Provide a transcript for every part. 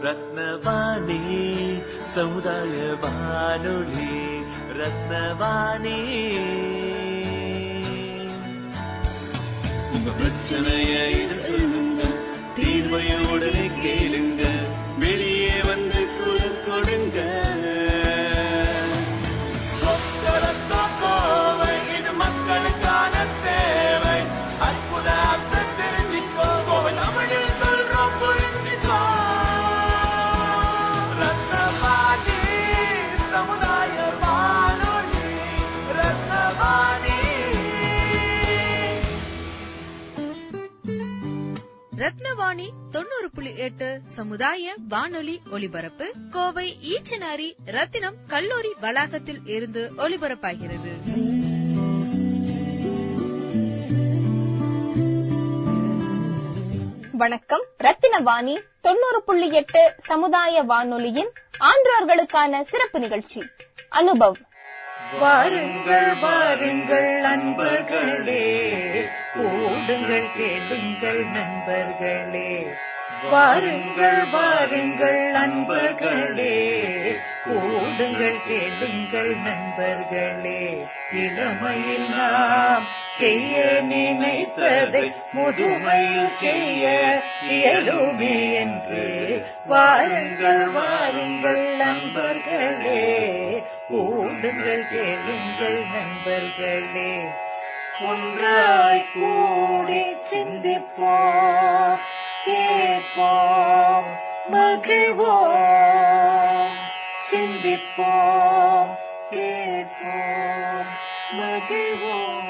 ரத்னவாணி சமுதாய வானொலி. ரத்னவாணி உங்க பிரச்சனைய சொல்லுங்க, தீர்வைய உடனே கேளுங்க, வெளியே வந்து குரல் கொடுங்க. இது மக்களுக்கான சேவை. அற்புத தெரிஞ்சுக்கோ, தமிழில் சொல்றோம் புரிஞ்சுக்கோ. ரத்னவாணி சமுதாய வானொலி. ரத்னவாணி. ரத்னவாணி 90.8 சமுதாய வானொலி ஒலிபரப்பு கோவை ஈச்சனாரி ரத்தினம் கல்லூரி வளாகத்தில் இருந்து ஒலிபரப்பாகிறது. வணக்கம். ரத்தினவாணி 90.8 சமுதாய வானொலியின் ஆன்றோர்களுக்கான சிறப்பு நிகழ்ச்சி அனுபவ். வாருங்கள் வாருங்கள் நண்பர்களே, கூடுங்கள் கேளுங்கள் நண்பர்களே. வாருங்கள் வாருங்கள் நண்பர்களே, கூடுங்கள் கேளுங்கள் நண்பர்களே. இளமையில் நாம் செய்ய நினைத்ததை முதுமையில் செய்ய இயலுமே என்று. வாருங்கள் வாருங்கள் நண்பர்களே, கூடுங்கள் கேளுங்கள் நண்பர்களே. ஒன்றாய் கூடி சிந்திப்போம், கேட்போம், மகிழ்வோம். சிந்திப்போம், கேட்போம், மகிழ்வோம்.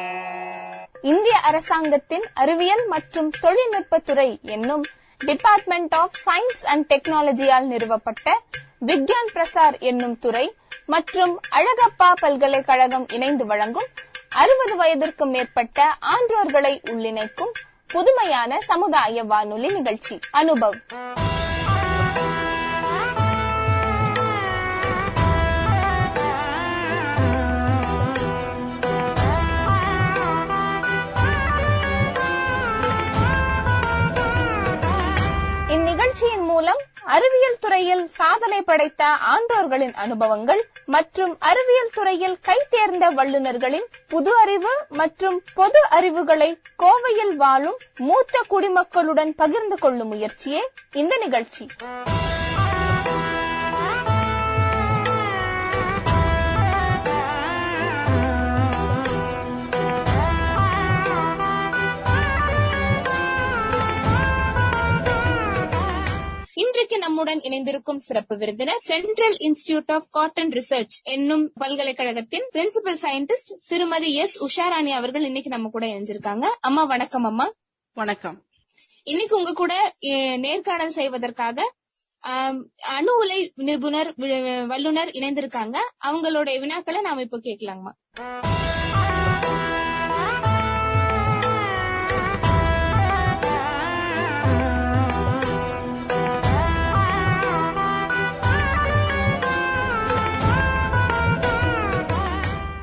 இந்திய அரசாங்கத்தின் அறிவியல் மற்றும் தொழில்நுட்பத்துறை என்னும் டிபார்ட்மெண்ட் ஆஃப் சயின்ஸ் அண்ட் டெக்னாலஜியால் நிறுவப்பட்ட விக்யான் பிரசார் என்னும் துறை மற்றும் அழகப்பா பல்கலைக்கழகம் இணைந்து வழங்கும் 60 வயதிற்கும் மேற்பட்ட ஆன்றோர்களை உள்ளிணைக்கும் புதுமையான சமுதாய வானொலி நிகழ்ச்சி அனுபவ். இந்நிகழ்ச்சியின் மூலம் அறிவியல் துறையில் சாதனை படைத்த ஆன்றோர்களின் அனுபவங்கள் மற்றும் அறிவியல் துறையில் கைதேர்ந்த வல்லுநர்களின் புது அறிவு மற்றும் பொது அறிவுகளை கோவையில் வாழும் மூத்த குடிமக்களுடன் பகிர்ந்து கொள்ளும் முயற்சியே இந்த நிகழ்ச்சி. இன்றைக்கு நம்முடன் இணைந்திருக்கும் சிறப்பு விருந்தினர் central institute of cotton research என்னும் பல்கலைக்கழகத்தின் பிரின்சிபல் சயின்டிஸ்ட் திருமதி எஸ் உஷாராணி அவர்கள் இன்னைக்கு நம்ம கூட இணைஞ்சிருக்காங்க. அம்மா வணக்கம். அம்மா வணக்கம். இன்னைக்கு உங்க கூட நேர்காணல் செய்வதற்காக அணு உலை நிபுணர் வல்லுநர் இணைந்திருக்காங்க. அவங்களுடைய வினாக்களை நாம இப்ப கேட்கலாங்கம்மா.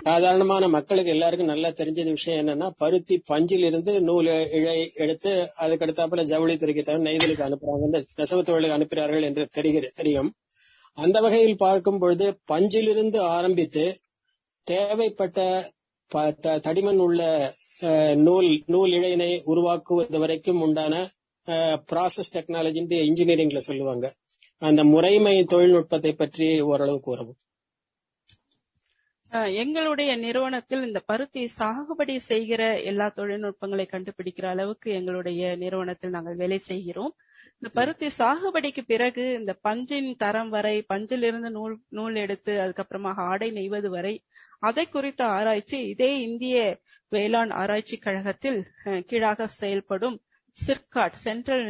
சாதாரணமான மக்களுக்கு எல்லாருக்கும் நல்லா தெரிஞ்சது விஷயம் என்னன்னா, பருத்தி பஞ்சில் இருந்து நூல் இழை எடுத்து அதுக்கடுத்தாப்புல ஜவுளித்துறைக்கு தவிர நெய்தலுக்கு அனுப்புறாங்க, நெசவு தொழிலுக்கு அனுப்புகிறார்கள் என்று தெரியும். அந்த வகையில் பார்க்கும் பொழுது பஞ்சிலிருந்து ஆரம்பித்து தேவைப்பட்ட தடிமன் உள்ள நூல் இழையினை உருவாக்குவது வரைக்கும் உண்டான ப்ராசஸ் டெக்னாலஜி இன்ஜினியரிங்ல சொல்லுவாங்க. அந்த முறைமை தொழில்நுட்பத்தை பற்றி ஓரளவு கூறவும். எங்களுடைய நிறுவனத்தில் இந்த பருத்தி சாகுபடி செய்கிற எல்லா தொழில்நுட்பங்களை கண்டுபிடிக்கிற அளவுக்கு எங்களுடைய நிறுவனத்தில் நாங்கள் வேலை செய்கிறோம். இந்த பருத்தி சாகுபடிக்கு பிறகு இந்த பஞ்சின் தரம் வரை, பஞ்சிலிருந்து நூல் எடுத்து அதுக்கப்புறமா ஆடை நெய்வது வரை அதை குறித்த ஆராய்ச்சி இதே இந்திய வேளாண் ஆராய்ச்சி கழகத்தில் கீழாக செயல்படும் CIRCOT, central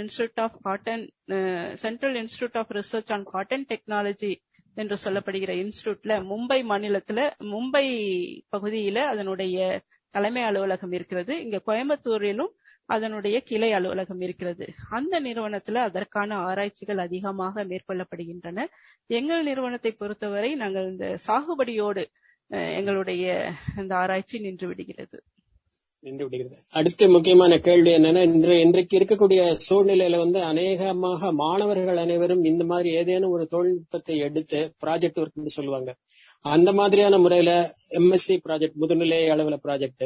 institute of research on cotton technology என்று சொல்லப்படுகிற இன்ஸ்டிடியூட்ல மும்பை பகுதியில அதனுடைய தலைமை அலுவலகம் இருக்கிறது. இங்க கோயம்புத்தூரிலும் அதனுடைய கிளை அலுவலகம் இருக்கிறது. அந்த நிறுவனத்துல அதற்கான ஆராய்ச்சிகள் அதிகமாக மேற்கொள்ளப்படுகின்றன. எங்கள் நிறுவனத்தை பொறுத்தவரை நாங்கள் இந்த சாகுபடியோடு எங்களுடைய இந்த ஆராய்ச்சி நின்று விடுகிறது. நின்று விடுகிறது. அடுத்த முக்கியமான கேள்வி என்னன்னா, இன்றைக்கு இருக்கக்கூடிய சூழ்நிலையில அநேகமாக மாணவர்கள் அனைவரும் இந்த மாதிரி ஏதேனும் ஒரு தொழில்நுட்பத்தை எடுத்து ப்ராஜெக்ட் ஒர்க் சொல்லுவாங்க. அந்த மாதிரியான முறையில எம்எஸ்சி ப்ராஜெக்ட், முதுநிலை அளவுல ப்ராஜெக்ட்,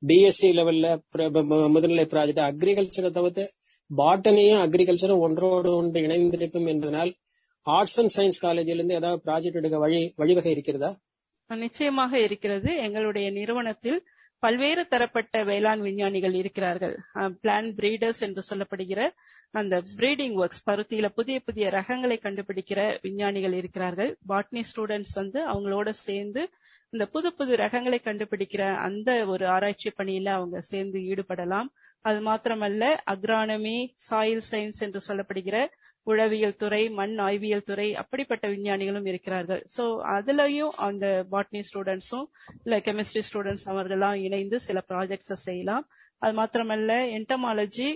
பிஎஸ்சி லெவல்ல முதுநிலை ப்ராஜெக்ட், அக்ரிகல்ச்சரை தவிர்த்து பாட்டனியும் அக்ரிகல்ச்சரும் ஒன்றோடு ஒன்று இணைந்திருக்கும் என்பதனால் ஆர்ட்ஸ் அண்ட் சயின்ஸ் காலேஜில இருந்து ஏதாவது ப்ராஜெக்ட் எடுக்க வழிவகை இருக்கிறதா? நிச்சயமாக இருக்கிறது. எங்களுடைய நிறுவனத்தில் பல்வேறு தரப்பட்ட வேளாண் விஞ்ஞானிகள் இருக்கிறார்கள். பிளான்ட் பிரீடர்ஸ் என்று சொல்லப்படுகிற அந்த பிரீடிங் ஒர்க்ஸ், பருத்தியில புதிய புதிய ரகங்களை கண்டுபிடிக்கிற விஞ்ஞானிகள் இருக்கிறார்கள். பாட்னி ஸ்டூடெண்ட்ஸ் அவங்களோட சேர்ந்து இந்த புது புது ரகங்களை கண்டுபிடிக்கிற அந்த ஒரு ஆராய்ச்சி பணியில அவங்க சேர்ந்து ஈடுபடலாம். அது மாத்திரமல்ல, அக்ரானமி, சாயில் சயின்ஸ் என்று சொல்லப்படுகிற உழவியல் துறை, மண் ஆய்வியல் துறை, அப்படிப்பட்ட விஞ்ஞானிகளும் இருக்கிறார்கள். சோ அதுலயும் அந்த பாட்னி ஸ்டூடெண்ட்ஸும் இல்ல கெமிஸ்ட்ரி ஸ்டூடெண்ட்ஸ் அவர்களெல்லாம் இணைந்து சில ப்ராஜெக்ட்ஸை செய்யலாம். அது மாத்திரமல்ல, என்டமாலஜி,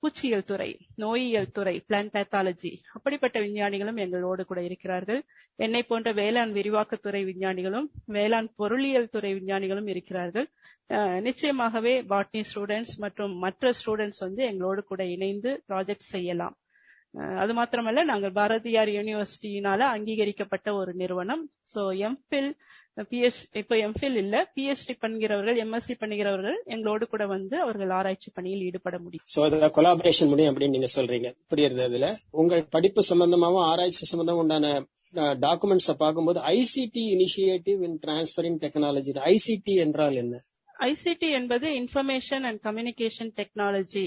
பூச்சியியல் துறை, நோயியல் துறை, பிளான்ட் பேத்தாலஜி, அப்படிப்பட்ட விஞ்ஞானிகளும் எங்களோடு கூட இருக்கிறார்கள். என்னை போன்ற வேளாண் விரிவாக்கத்துறை விஞ்ஞானிகளும் வேளாண் பொருளியல் துறை விஞ்ஞானிகளும் இருக்கிறார்கள். நிச்சயமாகவே பாட்னி ஸ்டூடெண்ட்ஸ் மற்றும் மற்ற ஸ்டூடெண்ட்ஸ் எங்களோடு கூட இணைந்து ப்ராஜெக்ட் செய்யலாம். அது மாத்திரமல்ல, நாங்கள் பாரதியார் யூனிவர்சிட்டியினால அங்கீகரிக்கப்பட்ட ஒரு நிறுவனம். சோ எம்பில், இப்ப எம்பில் இல்ல, பிஎச்டி பண்ணுகிறவர்கள், எம்எஸ்சி பண்ணுகிறவர்கள் எங்களோடு கூட அவர்கள் ஆராய்ச்சி பணியில் ஈடுபட முடியும். சோ அதுல கொலாபரேஷன் முடியும் அப்படின்னு நீங்க சொல்றீங்க. புரியுது. அதுல உங்கள் படிப்பு சம்பந்தமாவும் ஆராய்ச்சி சம்பந்தம் உண்டான டாக்குமெண்ட்ஸை பார்க்கும்போது ஐசிடி இனிஷியேட்டிவ் இன் டிரான்ஸ்பரிங் டெக்னாலஜி, ஐசிடி என்றால் என்ன? ஐசிடி என்பது இன்ஃபர்மேஷன் அண்ட் கம்யூனிகேஷன் டெக்னாலஜி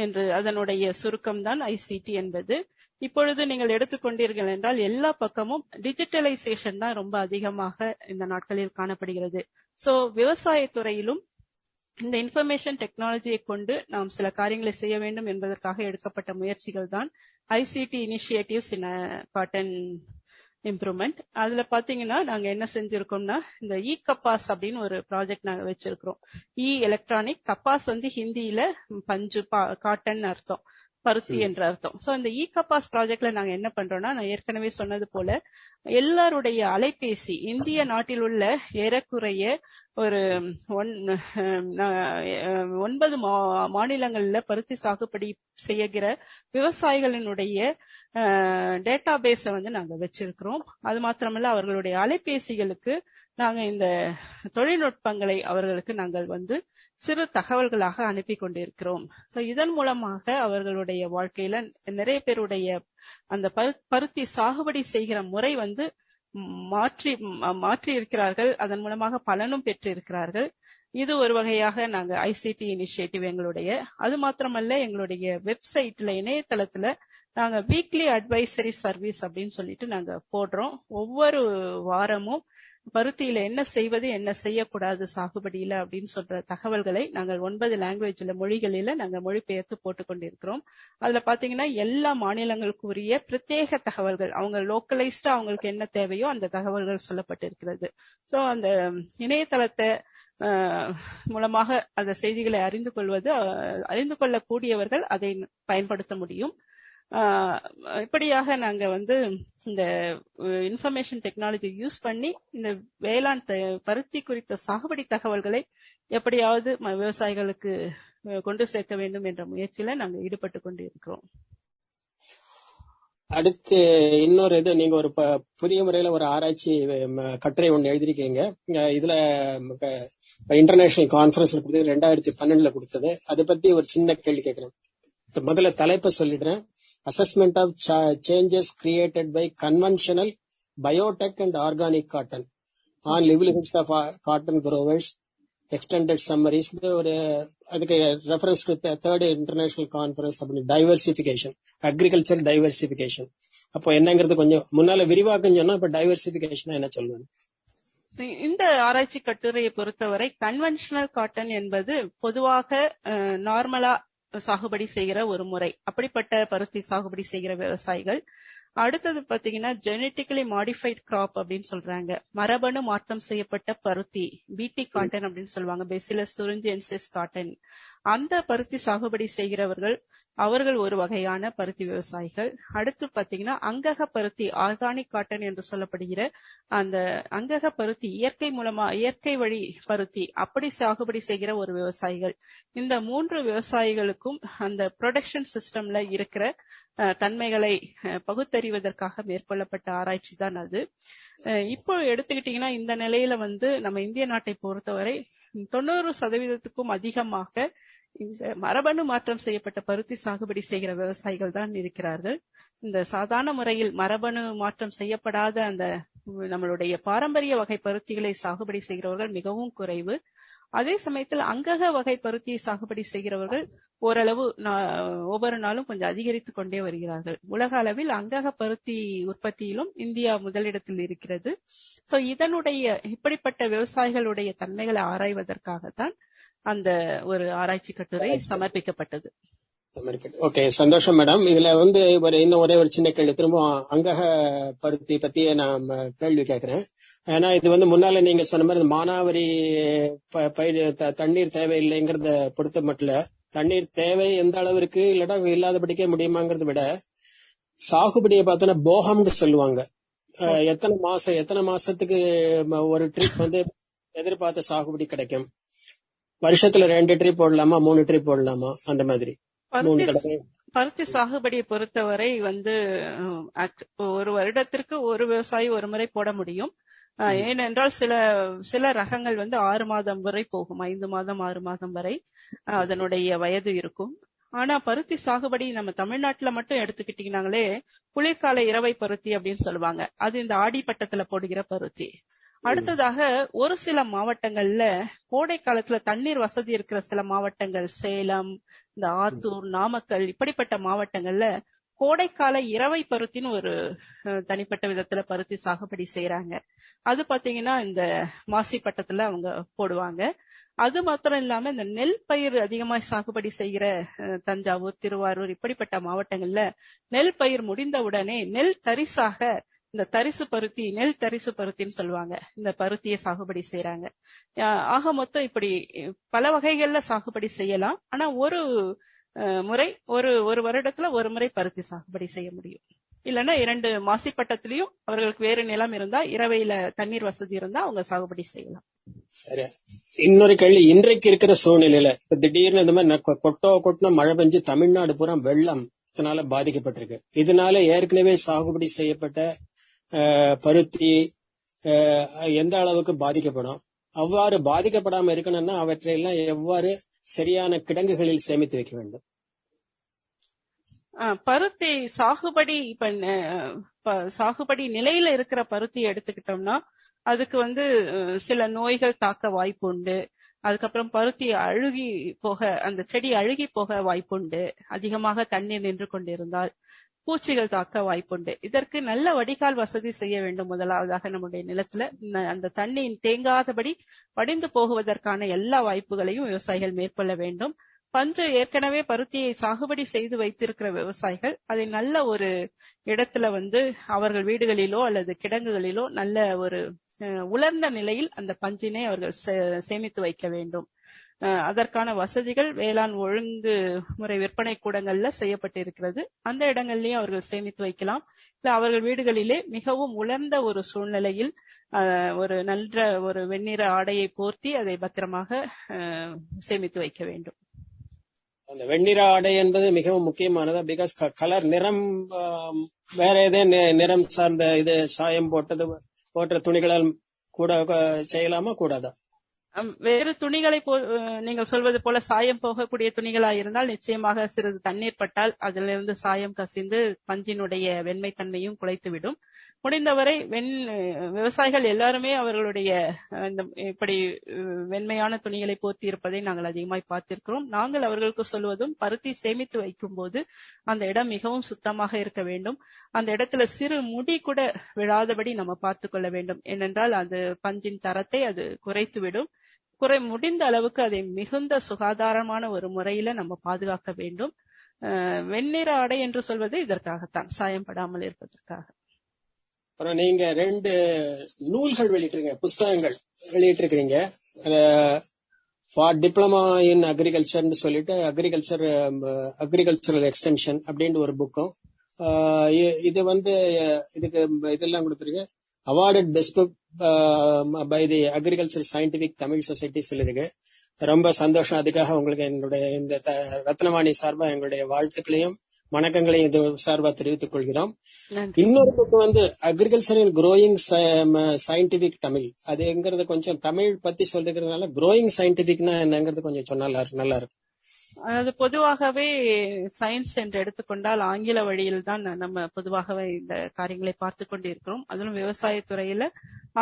என்று அதனுடைய சுருக்கம் தான் ஐசிடி என்பது. இப்பொழுது நீங்கள் எடுத்துக்கொண்டீர்கள் என்றால் எல்லா பக்கமும் டிஜிட்டலைசேஷன் தான் ரொம்ப அதிகமாக இந்த நாட்களில் காணப்படுகிறது. சோ விவசாயத்துறையிலும் இந்த இன்ஃபர்மேஷன் டெக்னாலஜியை கொண்டு நாம் சில காரியங்களை செய்ய வேண்டும் என்பதற்காக எடுக்கப்பட்ட முயற்சிகள் தான் ஐசிடி இனிஷியேட்டிவ்ஸ் இன் காட்டன் இம்ப்ரூவ்மெண்ட். அதுல பாத்தீங்கன்னா நாங்க என்ன செஞ்சிருக்கோம்னா, இந்த இ கப்பாஸ் அப்படின்னு ஒரு ப்ராஜெக்ட் நாங்க வச்சிருக்கிறோம். இ எலக்ட்ரானிக், கப்பாஸ் ஹிந்தியில பஞ்சு, காட்டன் அர்த்தம், பருத்தி என்ற அர்த்தம். சோ அந்த இ கப்பாஸ் ப்ராஜெக்ட்ல நாங்க என்ன பண்றோம்னா, நான் ஏற்கனவே சொன்னது போல எல்லாருடைய அலைபேசி, இந்திய நாட்டில் உள்ள ஏறக்குறைய ஒரு 9 மாநிலங்கள்ல பருத்தி சாகுபடி செய்கிற விவசாயிகளினுடைய டேட்டா பேஸ நாங்க வச்சிருக்கிறோம். அது மாத்திரமல்ல, அவர்களுடைய அலைபேசிகளுக்கு நாங்க இந்த தொழில்நுட்பங்களை அவர்களுக்கு நாங்கள் சிறு தகவல்களாக அனுப்பி கொண்டிருக்கிறோம். சோ இதன் மூலமாக அவர்களுடைய வாழ்க்கையில நிறைய பேருடைய அந்த பருத்தி சாகுபடி செய்கிற முறை மாற்றி இருக்கிறார்கள். அதன் மூலமாக பலனும் பெற்று இருக்கிறார்கள். இது ஒரு வகையாக நாங்க ஐசிடி இனிஷியேட்டிவ் எங்களுடைய. அது மாத்திரமல்ல, எங்களுடைய வெப்சைட்ல, இணையதளத்துல நாங்க வீக்லி அட்வைசரி சர்வீஸ் அப்படின்னு சொல்லிட்டு நாங்க போடுறோம். ஒவ்வொரு வாரமும் பருத்தியில என்ன செய்வது, என்ன செய்யக்கூடாது சாகுபடியில அப்படின்னு சொல்ற தகவல்களை நாங்கள் 9 லாங்குவேஜ்ல, மொழிகளில நாங்க மொழிபெயர்த்து போட்டுக்கொண்டிருக்கிறோம். அதுல பாத்தீங்கன்னா எல்லா மாநிலங்களுக்கு உரிய பிரத்யேக தகவல்கள், அவங்க லோக்கலைஸ்டா அவங்களுக்கு என்ன தேவையோ அந்த தகவல்கள் சொல்லப்பட்டிருக்கிறது. சோ அந்த இணையதளத்தை மூலமாக அந்த செய்திகளை அறிந்து கொள்ளக்கூடியவர்கள் அதை பயன்படுத்த முடியும். இப்படியாக நாங்க இந்த இன்ஃபர்மேஷன் டெக்னாலஜி யூஸ் பண்ணி இந்த வேளாண் பருத்தி குறித்த சாகுபடி தகவல்களை எப்படியாவது விவசாயிகளுக்கு கொண்டு சேர்க்க வேண்டும் என்ற முயற்சியில நாங்க ஈடுபட்டு கொண்டு இருக்கிறோம். அடுத்து இன்னொரு நீங்க ஒரு புதிய முறையில ஒரு ஆராய்ச்சி கட்டுரை ஒண்ணு எழுதிருக்கீங்க. இதுல இன்டர்நேஷனல் கான்பரன்ஸ்ல 2012 கொடுத்தது. அதை பத்தி ஒரு சின்ன கேள்வி கேட்கிறேன். முதல்ல தலைப்பை சொல்லிடுறேன். Assessment of changes created by conventional biotech and organic cotton on livelihoods of cotton growers, extended summaries. ஒரு அதுக்கு ரெஃபரன்ஸ் தேர்ட் இன்டர்நேஷனல் கான்பரன்ஸ் அப்படின்னு டைவர்சிபிகேஷன், அக்ரிகல்ச்சர் டைவர்சிபிகேஷன். அப்போ என்னங்கிறது கொஞ்சம் முன்னால விரிவாக்கம் சொன்னா, இப்ப டைவர்சிபிகேஷன் என்ன சொல்லுவாங்க? இந்த ஆராய்ச்சி கட்டுரையை பொறுத்தவரை கன்வென்ஷனல் காட்டன் என்பது பொதுவாக நார்மலா சாகுபடி செய்கிற ஒரு முறை. அப்படிப்பட்ட பருத்தி சாகுபடி செய்கிற விவசாயிகள். அடுத்தது பாத்தீங்கன்னா ஜெனட்டிக்கலி மாடிஃபைட் கிராப் அப்படின்னு சொல்றாங்க. மரபணு மாற்றம் செய்யப்பட்ட பருத்தி, பிடி காட்டன் அப்படின்னு சொல்லுவாங்க, பேசிலஸ் துரிஞ்சியன்சிஸ் காட்டன். அந்த பருத்தி சாகுபடி செய்கிறவர்கள் அவர்கள் ஒரு வகையான பருத்தி விவசாயிகள். அடுத்து பாத்தீங்கன்னா அங்கக பருத்தி, ஆர்கானிக் காட்டன் என்று சொல்லப்படுகிற அந்த அங்கக பருத்தி, இயற்கை வழி பருத்தி அப்படி சாகுபடி செய்கிற ஒரு விவசாயிகள். இந்த 3 விவசாயிகளுக்கும் அந்த ப்ரொடக்ஷன் சிஸ்டம்ல இருக்கிற தன்மைகளை பகுத்தறிவதற்காக மேற்கொள்ளப்பட்ட ஆராய்ச்சி தான் அது. இப்போ எடுத்துக்கிட்டீங்கன்னா இந்த நிலையில நம்ம இந்திய நாட்டை பொறுத்தவரை 90% அதிகமாக இந்த மரபணு மாற்றம் செய்யப்பட்ட பருத்தி சாகுபடி செய்கிற விவசாயிகள் தான் இருக்கிறார்கள். இந்த சாதாரண முறையில் மரபணு மாற்றம் செய்யப்படாத அந்த நம்மளுடைய பாரம்பரிய வகை பருத்திகளை சாகுபடி செய்கிறவர்கள் மிகவும் குறைவு. அதே சமயத்தில் அங்கக வகை பருத்தியை சாகுபடி செய்கிறவர்கள் ஓரளவு ஒவ்வொரு நாளும் கொஞ்சம் அதிகரித்துக் கொண்டே வருகிறார்கள். உலக அளவில் அங்கக பருத்தி உற்பத்தியிலும் இந்தியா முதலிடத்தில் இருக்கிறது. சோ இதனுடைய இப்படிப்பட்ட விவசாயிகளுடைய தன்மைகளை ஆராய்வதற்காகத்தான் அந்த ஒரு ஆராய்ச்சி கட்டுரை சமர்ப்பிக்கப்பட்டது. ஓகே, சந்தோஷம் மேடம். இதுல இன்னும் ஒரே ஒரு சின்ன கேள்வி, திரும்ப அங்கக பருத்தி பத்தியே நான் கேள்வி கேட்கிறேன். ஏன்னா இது முன்னால நீங்க சொன்ன மாதிரி மானாவரி பயிர் தண்ணீர் தேவையில்லைங்கிறத பொறுத்த மட்டும் தண்ணீர் தேவை எந்த அளவிற்கு இல்லடா இல்லாதபடிக்கே முடியுமாங்கிறத விட சாகுபடியை பார்த்தோன்னா போகம்னு சொல்லுவாங்க. எத்தனை மாசத்துக்கு ஒரு ட்ரிப் எதிர்பார்த்த சாகுபடி கிடைக்கும், வருஷத்துல 2 ட்ரிப் போடலாமா 3 ட்ரிப் போடலாமா, அந்த மாதிரி பருத்தி சாகுபடியை பொறுத்தவரை ஒரு வருடத்திற்கு ஒரு விவசாயி ஒரு முறை போட முடியும். ஏனென்றால் சில ரகங்கள் 6 மாதம் வரை போகும், 5 மாதம் 6 மாதம் வரை அதனுடைய வயது இருக்கும். ஆனா பருத்தி சாகுபடி நம்ம தமிழ்நாட்டுல மட்டும் எடுத்துக்கிட்டீங்கன்னாங்களே குளிர்கால இரவை பருத்தி அப்படின்னு சொல்லுவாங்க. அது இந்த ஆடிப்பட்டத்துல போடுகிற பருத்தி. அடுத்ததாக ஒரு சில மாவட்டங்கள்ல கோடை காலத்துல தண்ணீர் வசதி இருக்கிற சில மாவட்டங்கள், சேலம், இந்த ஆத்தூர், நாமக்கல், இப்படிப்பட்ட மாவட்டங்கள்ல கோடைக்கால இரவை பருத்தின்னு ஒரு தனிப்பட்ட விதத்துல பருத்தி சாகுபடி செய்யறாங்க. அது பாத்தீங்கன்னா இந்த மாசிப்பட்டத்துல அவங்க போடுவாங்க. அது மாத்திரம் இல்லாம இந்த நெல் பயிர் அதிகமா சாகுபடி செய்கிற தஞ்சாவூர், திருவாரூர் இப்படிப்பட்ட மாவட்டங்கள்ல நெல் பயிர் முடிந்த உடனே நெல் தரிசாக இந்த தரிசு பருத்தி, நெல் தரிசு பருத்தின்னு சொல்லுவாங்க, இந்த பருத்தியை சாகுபடி செய்யறாங்க. ஆக மொத்தம் இப்படி பல வகைகள்ல சாகுபடி செய்யலாம். ஆனா ஒரு முறை ஒரு வருடத்துல ஒரு முறை பருத்தி சாகுபடி செய்ய முடியும். இல்லைன்னா 2 மாசிப்பட்டத்திலயும் அவர்களுக்கு வேறு நிலம் இருந்தா, இரவையில தண்ணீர் வசதி இருந்தா அவங்க சாகுபடி செய்யலாம். சரி, இன்னொரு கேள்வி. இன்றைக்கு இருக்கிற சூழ்நிலையில இப்ப திடீர்னு இந்த மாதிரி கொட்டின மழை பெஞ்சு தமிழ்நாடு பூரா வெள்ளம் இதனால பாதிக்கப்பட்டிருக்கு. இதனால ஏற்கனவே சாகுபடி செய்யப்பட்ட பருத்தி எந்த அளவுக்கு பாதிக்கப்படும்? அவ்வாறு பாதிக்கப்படாம இருக்கணும்னா அவற்றையெல்லாம் எவ்வாறு சரியான கிடங்குகளில் சேமித்து வைக்க வேண்டும்? பருத்தி சாகுபடி சாகுபடி நிலையில இருக்கிற பருத்தி எடுத்துக்கிட்டோம்னா அதுக்கு சில நோய்கள் தாக்க வாய்ப்பு உண்டு. அதுக்கப்புறம் பருத்தி அழுகி போக, அந்த செடி அழுகி போக வாய்ப்புண்டு. அதிகமாக தண்ணீர் நின்று கொண்டிருந்தால் பூச்சிகள் தாக்க வாய்ப்புண்டு. இதற்கு நல்ல வடிகால் வசதி செய்ய வேண்டும். முதலாவதாக நம்முடைய நிலத்துல அந்த தண்ணீர் தேங்காதபடி வடிந்து போகுவதற்கான எல்லா வாய்ப்புகளையும் விவசாயிகள் மேற்கொள்ள வேண்டும். பஞ்சு ஏற்கனவே பருத்தியை சாகுபடி செய்து வைத்திருக்கிற விவசாயிகள் அதை நல்ல ஒரு இடத்துல அவர்கள் வீடுகளிலோ அல்லது கிடங்குகளிலோ நல்ல ஒரு உலர்ந்த நிலையில் அந்த பஞ்சினை அவர்கள் சேமித்து வைக்க வேண்டும். அதற்கான வசதிகள் வேளாண் ஒழுங்கு முறை விற்பனை கூடங்கள்ல செய்யப்பட்டிருக்கிறது. அந்த இடங்கள்லயும் அவர்கள் சேமித்து வைக்கலாம். இல்ல அவர்கள் வீடுகளிலே மிகவும் உலர்ந்த ஒரு சூழ்நிலையில் ஒரு நல்ல ஒரு வெண்ணிற ஆடையை போர்த்தி அதை பத்திரமாக சேமித்து வைக்க வேண்டும். அந்த வெண்ணிற ஆடை என்பது மிகவும் முக்கியமானது. பிகாஸ் கலர் நிறம் வேற ஏதே நிறம் சார்ந்த இது சாயம் போட்ட துணிகளால் கூட செய்யலாமா கூடாதா? வேறு துணிகளை நீங்கள் சொல்வது போல சாயம் போகக்கூடிய துணிகளா இருந்தால் நிச்சயமாக சிறிது தண்ணீர் பட்டால் அதிலிருந்து சாயம் கசிந்து பஞ்சினுடைய வெண்மை தன்மையும் குலைத்துவிடும். முடிந்தவரை விவசாயிகள் எல்லாருமே அவர்களுடைய இப்படி வெண்மையான துணிகளை போர்த்தி இருப்பதை நாங்கள் அதிகமாய் பார்த்திருக்கிறோம். நாங்கள் அவர்களுக்கு சொல்வதும் பருத்தி சேமித்து வைக்கும் போது அந்த இடம் மிகவும் சுத்தமாக இருக்க வேண்டும். அந்த இடத்துல சிறு முடி கூட விழாதபடி நம்ம பார்த்து கொள்ள வேண்டும். ஏனென்றால் அது பஞ்சின் தரத்தை அது குறைத்துவிடும். முடிந்த அளவுக்கு அதை மிகுந்த சுகாதாரமான ஒரு முறையில நம்ம பாதுகாக்க வேண்டும். வெண்ணிற ஆடை என்று சொல்வது இதற்காகத்தான், சாயம் படாமல் இருப்பதற்காக. அப்புறம் நீங்க 2 நூல்கள் வெளியிட்டிருக்கீங்க, புஸ்தகங்கள் வெளியிட்டிருக்கிறீங்க. ஃபார் டிப்ளமா இன் அக்ரிகல்ச்சர்னு சொல்லிட்டு அக்ரிகல்ச்சரல் எக்ஸ்டென்ஷன் அப்படின்ற ஒரு புக்கும், இது வந்து இதுக்கு இதெல்லாம் கொடுத்துருக்கு. Awarded best book by the agriculture scientific Tamil society சொல்லிருக்கு. ரொம்ப சந்தோஷம். அதுக்காக உங்களுக்கு என்னுடைய இந்த ரத்னவாணி சார்பா எங்களுடைய வாழ்த்துக்களையும் வணக்கங்களையும் இது சார்பா தெரிவித்துக் கொள்கிறோம். இன்னொரு புக்கு வந்து agriculture in growing scientific Tamil, அதுங்கிறது கொஞ்சம் தமிழ் பத்தி சொல்லிக்கிறதுனால க்ரோயிங் சயின்டிபிக்னா என்னங்கிறது கொஞ்சம் சொன்னா நல்லா இருக்கும். அதாவது பொதுவாகவே சயின்ஸ் என்று எடுத்துக்கொண்டால் ஆங்கில வழியில் தான் நம்ம பொதுவாகவே இந்த காரியங்களை பார்த்து கொண்டு இருக்கிறோம். அதிலும் விவசாயத்துறையில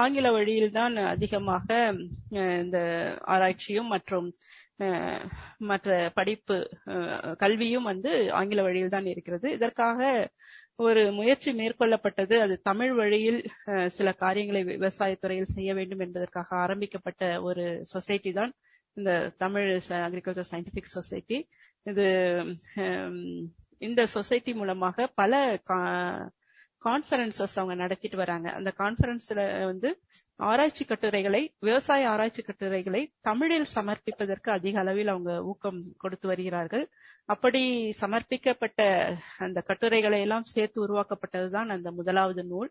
ஆங்கில வழியில் தான் அதிகமாக இந்த ஆராய்ச்சியும் மற்றும் மற்ற படிப்பு கல்வியும் வந்து ஆங்கில வழியில் தான் இருக்கிறது. இதற்காக ஒரு முயற்சி மேற்கொள்ளப்பட்டது. அது தமிழ் வழியில் சில காரியங்களை விவசாயத்துறையில் செய்ய வேண்டும் என்பதற்காக ஆரம்பிக்கப்பட்ட ஒரு சொசைட்டி தான் இந்த தமிழ் அக்ரிகல்ச்சர் சயின்டிபிக் சொசைட்டி. இது இந்த சொசைட்டி மூலமாக பல கான்ஃபரன்சஸ் அவங்க நடத்திட்டு வராங்க. அந்த கான்ஃபரன்ஸ்ல வந்து ஆராய்ச்சி கட்டுரைகளை, விவசாய ஆராய்ச்சி கட்டுரைகளை தமிழில் சமர்ப்பிப்பதற்கு அதிக அளவில் அவங்க ஊக்கம் கொடுத்து வருகிறார்கள். அப்படி சமர்ப்பிக்கப்பட்ட அந்த கட்டுரைகளை எல்லாம் சேர்த்து உருவாக்கப்பட்டதுதான் அந்த முதலாவது நூல்.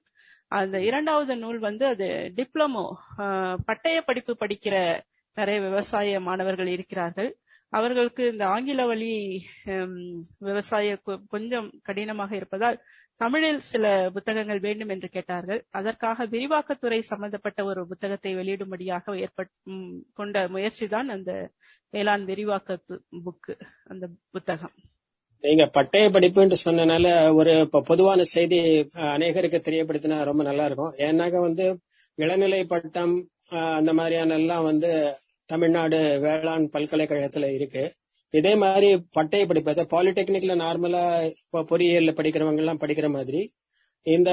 அந்த இரண்டாவது நூல் வந்து அது டிப்ளமோ, பட்டய படிப்பு படிக்கிற நிறைய விவசாய மாணவர்கள் இருக்கிறார்கள். அவர்களுக்கு இந்த ஆங்கில வழி விவசாய கொஞ்சம் கடினமாக இருப்பதால் தமிழில் சில புத்தகங்கள் வேண்டும் என்று கேட்டார்கள். அதற்காக விரிவாக்கத்துறை சம்பந்தப்பட்ட ஒரு புத்தகத்தை வெளியிடும்படியாக கொண்ட முயற்சி தான் அந்த வேளாண் விரிவாக்க புக்கு, அந்த புத்தகம். நீங்க பட்டய படிப்புன்னு சொன்னனால ஒரு பொதுவான செய்தி அநேகருக்கு தெரியப்படுத்தினா ரொம்ப நல்லா இருக்கும். ஏன்னாக்க வந்து இளநிலை பட்டம் அந்த மாதிரியான எல்லாம் வந்து தமிழ்நாடு வேளாண் பல்கலைக்கழகத்துல இருக்கு. இதே மாதிரி பட்டய படிப்பு பாலிடெக்னிக்ல நார்மலா பொறியியல்ல படிக்கிறவங்க எல்லாம் படிக்கிற மாதிரி இந்த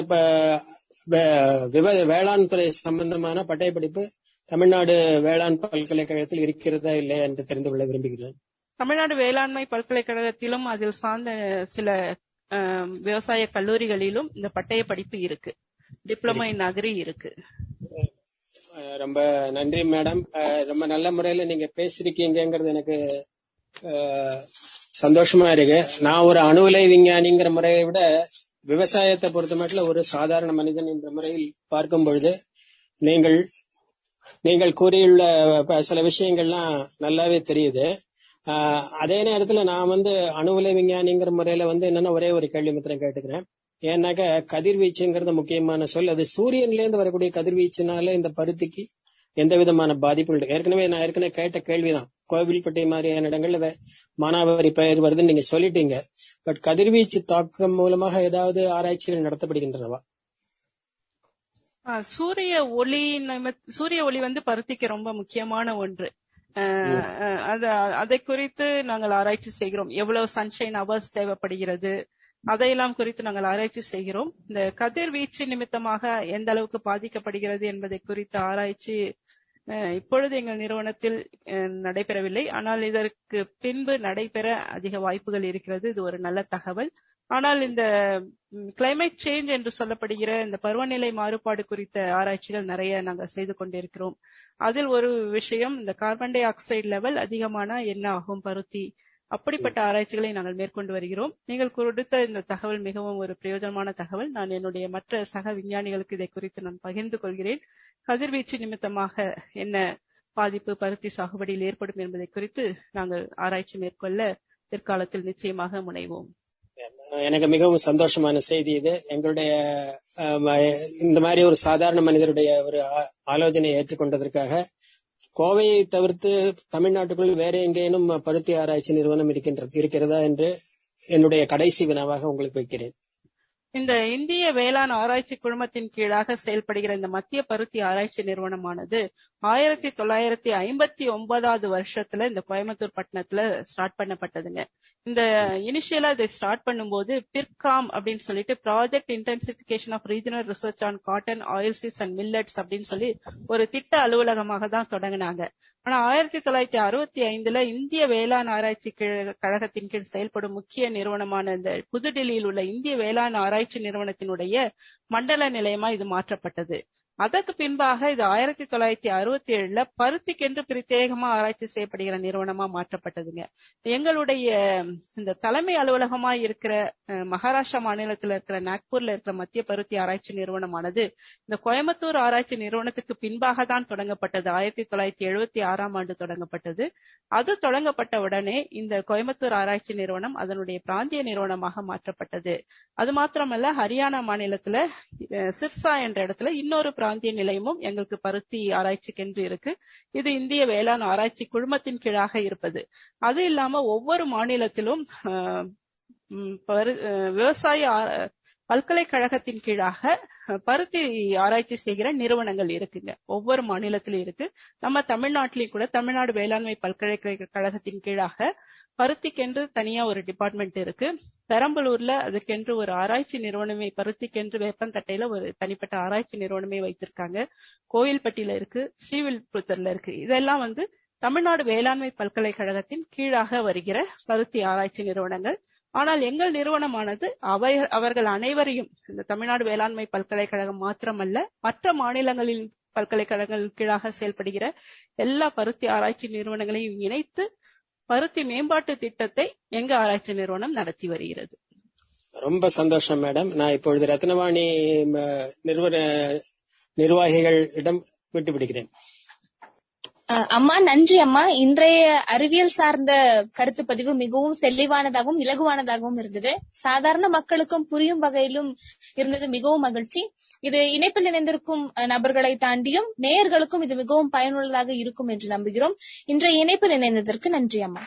வேளாண் துறை சம்பந்தமான பட்டய படிப்பு தமிழ்நாடு வேளாண் பல்கலைக்கழகத்தில் இருக்கிறதா இல்லையா என்று தெரிந்து கொள்ள விரும்புகிறேன். தமிழ்நாடு வேளாண்மை பல்கலைக்கழகத்திலும் அதில் சார்ந்த சில விவசாய கல்லூரிகளிலும் இந்த பட்டய படிப்பு இருக்கு. டிப்ளமோ இன் அக்ரி இருக்கு. ரொம்ப நன்றி மேடம். ரொம்ப நல்ல முறையில நீங்க பேசிருக்கீங்கிறது எனக்கு சந்தோஷமா இருக்கு. நான் ஒரு அணுவிலை விஞ்ஞானிங்கிற முறையை விட விவசாயத்தை பொறுத்த மட்டும் ஒரு சாதாரண மனிதன் என்ற முறையில் பார்க்கும் பொழுது நீங்கள் கூறியுள்ள சில விஷயங்கள்லாம் நல்லாவே தெரியுது. அதே நேரத்துல நான் வந்து அணுவிலை விஞ்ஞானிங்கிற முறையில வந்து என்னன்னா ஒரே ஒரு கேள்வி மாத்திரம் கேட்டுக்கிறேன். ஏன்னாக்க கதிர்வீச்சுங்கிறது முக்கியமான சொல். அது சூரியன்ல இருந்து வரக்கூடிய கதிர்வீச்சுனால இந்த பருத்திக்கு எந்த விதமான பாதிப்புகள்? ஏற்கனவே கேட்ட கேள்விதான். கோவில்பட்டி மாதிரியான இடங்கள்ல மானாவாரி பயிர் வருதுன்னு நீங்க சொல்லிட்டீங்க. பட் கதிர்வீச்சு தாக்கம் மூலமாக ஏதாவது ஆராய்ச்சிகள் நடத்தப்படுகின்றனவா? சூரிய ஒளி வந்து பருத்திக்கு ரொம்ப முக்கியமான ஒன்று. அதை குறித்து நாங்கள் ஆராய்ச்சி செய்கிறோம். எவ்வளவு சன்ஷைன் அவர்ஸ் தேவைப்படுகிறது, அதையெல்லாம் குறித்து நாங்கள் ஆராய்ச்சி செய்கிறோம். இந்த கதிர்வீச்சு நிமித்தமாக எந்த அளவுக்கு பாதிக்கப்படுகிறது என்பதை குறித்த ஆராய்ச்சி இப்பொழுது எங்கள் நிறுவனத்தில் நடைபெறவில்லை. ஆனால் இதற்கு பின்பு நடைபெற அதிக வாய்ப்புகள் இருக்கிறது. இது ஒரு நல்ல தகவல். ஆனால் இந்த கிளைமேட் சேஞ்ச் என்று சொல்லப்படுகிற இந்த பருவநிலை மாறுபாடு குறித்த ஆராய்ச்சிகள் நிறைய நாங்கள் செய்து கொண்டிருக்கிறோம். அதில் ஒரு விஷயம், இந்த கார்பன் டை ஆக்சைடு லெவல் அதிகமானா என்ன ஆகும் பருத்தி, அப்படிப்பட்ட ஆராய்ச்சிகளை நாங்கள் மேற்கொண்டு வருகிறோம். நீங்கள் கொடுத்த இந்த தகவல் மிகவும் ஒரு பிரயோஜனமான தகவல். நான் என்னுடைய மற்ற சக விஞ்ஞானிகளுக்கு இதை குறித்து நான் பகிர்ந்து கொள்கிறேன். கதிர்வீச்சு நிமித்தமாக என்ன பாதிப்பு பருத்தி சாகுபடியில் ஏற்படும் என்பதை குறித்து நாங்கள் ஆராய்ச்சி மேற்கொள்ள பிற்காலத்தில் நிச்சயமாக முனைவோம். எனக்கு மிகவும் சந்தோஷமான செய்தி இது. எங்களுடைய இந்த மாதிரி ஒரு சாதாரண மனிதருடைய ஒரு ஆலோசனையை ஏற்றுக்கொண்டதற்காக. கோவையை தவிர்த்து தமிழ்நாட்டுக்குள் வேற எங்கேனும் பருத்தி ஆராய்ச்சி நிறுவனம் இருக்கிறதா என்று என்னுடைய கடைசி வினாவாக உங்களுக்கு வைக்கிறேன். இந்த இந்திய வேளாண் ஆராய்ச்சி குழுமத்தின் கீழாக செயல்படுகிற இந்த மத்திய பருத்தி ஆராய்ச்சி நிறுவனமானது 1959 வருஷத்துல இந்த கோயம்புத்தூர் பட்டணத்துல ஸ்டார்ட் பண்ணப்பட்டதுங்க. இந்த இனிஷியலா இதை ஸ்டார்ட் பண்ணும்போது பிர்காம் அப்படின்னு சொல்லிட்டு project intensification of regional research on cotton, oil seeds and millets அப்படின்னு சொல்லி ஒரு திட்ட அலுவலகமாக தான் தொடங்கினாங்க. ஆனா 1965 இந்திய வேளாண் ஆராய்ச்சி கழகத்தின் கீழ் செயல்படும் முக்கிய நிறுவனமான இந்த புதுடில்லியில் உள்ள இந்திய வேளாண் ஆராய்ச்சி நிறுவனத்தினுடைய மண்டல நிலையமா இது மாற்றப்பட்டது. அதற்கு பின்பாக இது 1967 பருத்திக்கென்று பிரத்யேகமா ஆராய்ச்சி செய்யப்படுகிற நிறுவனமா மாற்றப்பட்டதுங்க. எங்களுடைய இந்த தலைமை அலுவலகமா இருக்கிற மகாராஷ்டிரா மாநிலத்தில் இருக்கிற நாக்பூர்ல இருக்கிற மத்திய பருத்தி ஆராய்ச்சி நிறுவனமானது இந்த கோயம்புத்தூர் ஆராய்ச்சி நிறுவனத்துக்கு பின்பாக தான் தொடங்கப்பட்டது. 1976 தொடங்கப்பட்டது. அது தொடங்கப்பட்ட உடனே இந்த கோயம்புத்தூர் ஆராய்ச்சி நிறுவனம் அதனுடைய பிராந்திய நிறுவனமாக மாற்றப்பட்டது. அது மாத்திரமல்ல, ஹரியானா மாநிலத்துல சிர்சா என்ற இடத்துல இன்னொரு பிராந்திய நிலையமும் எங்களுக்கு பருத்தி ஆராய்ச்சிக்கென்று இருக்கு. இது இந்திய வேளாண் ஆராய்ச்சி குழுமத்தின் கீழாக இருப்பது. அது இல்லாம ஒவ்வொரு மாநிலத்திலும் விவசாய பல்கலைக்கழகத்தின் கீழாக பருத்தி ஆராய்ச்சி செய்கிற நிறுவனங்கள் இருக்குங்க. ஒவ்வொரு மாநிலத்திலும் இருக்கு. நம்ம தமிழ்நாட்டிலையும் கூட தமிழ்நாடு வேளாண்மை பல்கலைக்கழகத்தின் கீழாக பருத்திக்கென்று தனியா ஒரு டிபார்ட்மெண்ட் இருக்கு. பெரம்பலூர்ல அதுக்கென்று ஒரு ஆராய்ச்சி நிறுவனமே, பருத்திக்கென்று வேப்பந்தட்டையில ஒரு தனிப்பட்ட ஆராய்ச்சி நிறுவனமே வைத்திருக்காங்க. கோயில்பட்டியில இருக்கு, ஸ்ரீவில்புத்தூர்ல இருக்கு. இதெல்லாம் தமிழ்நாடு வேளாண்மை பல்கலைக்கழகத்தின் கீழாக வருகிற பருத்தி ஆராய்ச்சி நிறுவனங்கள். ஆனால் எங்கள் நிறுவனமானது அவர்கள் அனைவரையும், இந்த தமிழ்நாடு வேளாண்மை பல்கலைக்கழகம் மாத்திரமல்ல, மற்ற மாநிலங்களில் பல்கலைக்கழகங்கள் கீழாக செயல்படுகிற எல்லா பருத்தி ஆராய்ச்சி நிறுவனங்களையும் இணைத்து பருத்தி மேம்பாட்டு திட்டத்தை எங்க ஆராய்ச்சி நிறுவனம் நடத்தி வருகிறது. ரொம்ப சந்தோஷம் மேடம். நான் இப்பொழுது ரத்னவாணி நிர்வாகிகளிடம் விட்டு விடுகிறேன். அம்மா நன்றி அம்மா. இன்றைய அறிவியல் சார்ந்த கருத்து பதிவு மிகவும் தெளிவானதாகவும் இலகுவானதாகவும் இருந்தது. சாதாரண மக்களுக்கும் புரியும் வகையிலும் இருந்தது. மிகவும் மகிழ்ச்சி. இது இணைப்பில் இணைந்திருக்கும் நபர்களை தாண்டியும் நேயர்களுக்கும் இது மிகவும் பயனுள்ளதாக இருக்கும் என்று நம்புகிறோம். இன்றைய இணைப்பில் இணைந்ததற்கு நன்றி அம்மா.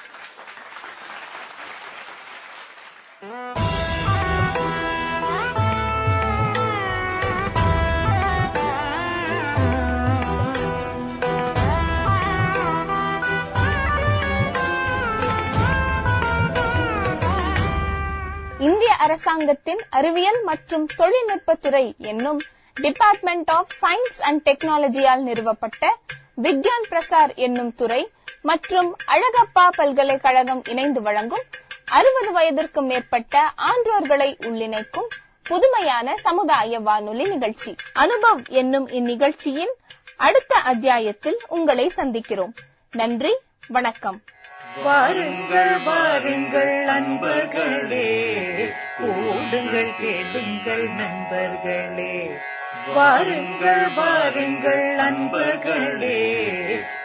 இந்திய அரசாங்கத்தின் அறிவியல் மற்றும் தொழில்நுட்பத்துறை என்னும் டிபார்ட்மெண்ட் ஆஃப் சயின்ஸ் அண்ட் டெக்னாலஜியால் நிறுவப்பட்ட விக்யான் பிரசார் என்னும் துறை மற்றும் அழகப்பா பல்கலைக்கழகம் இணைந்து வழங்கும் 60 வயதிற்கும் மேற்பட்ட ஆன்றோர்களை உள்ளிணைக்கும் புதுமையான சமுதாய வானொலி நிகழ்ச்சி அனுபவ் என்னும் இந்நிகழ்ச்சியின் அடுத்த அத்தியாயத்தில் உங்களை சந்திக்கிறோம். நன்றி, வணக்கம். வாருங்கள் வாருங்கள் நண்பர்களே, கூடுங்கள் கேளுங்கள் நண்பர்களே. வாருங்கள் வாருங்கள் நண்பர்களே,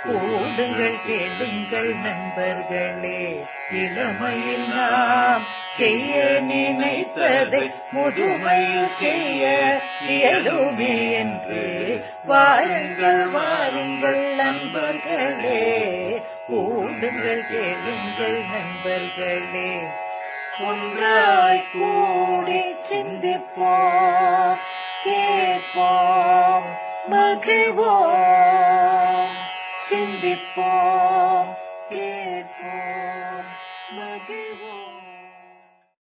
கூடுங்கள் கேளுங்கள் நண்பர்களே. இளமையில் நாம் செய்ய நினைத்ததை முதுமையில் செய்ய இயலுமே என்று வாருங்கள் வாருங்கள் நண்பர்களே, கூடுங்கள் கேளுங்கள் நண்பர்களே. ஒன்றாய் கூடி சிந்திப்போம், கேட்போம், மகிழ்வோம், சிந்திப்போம்.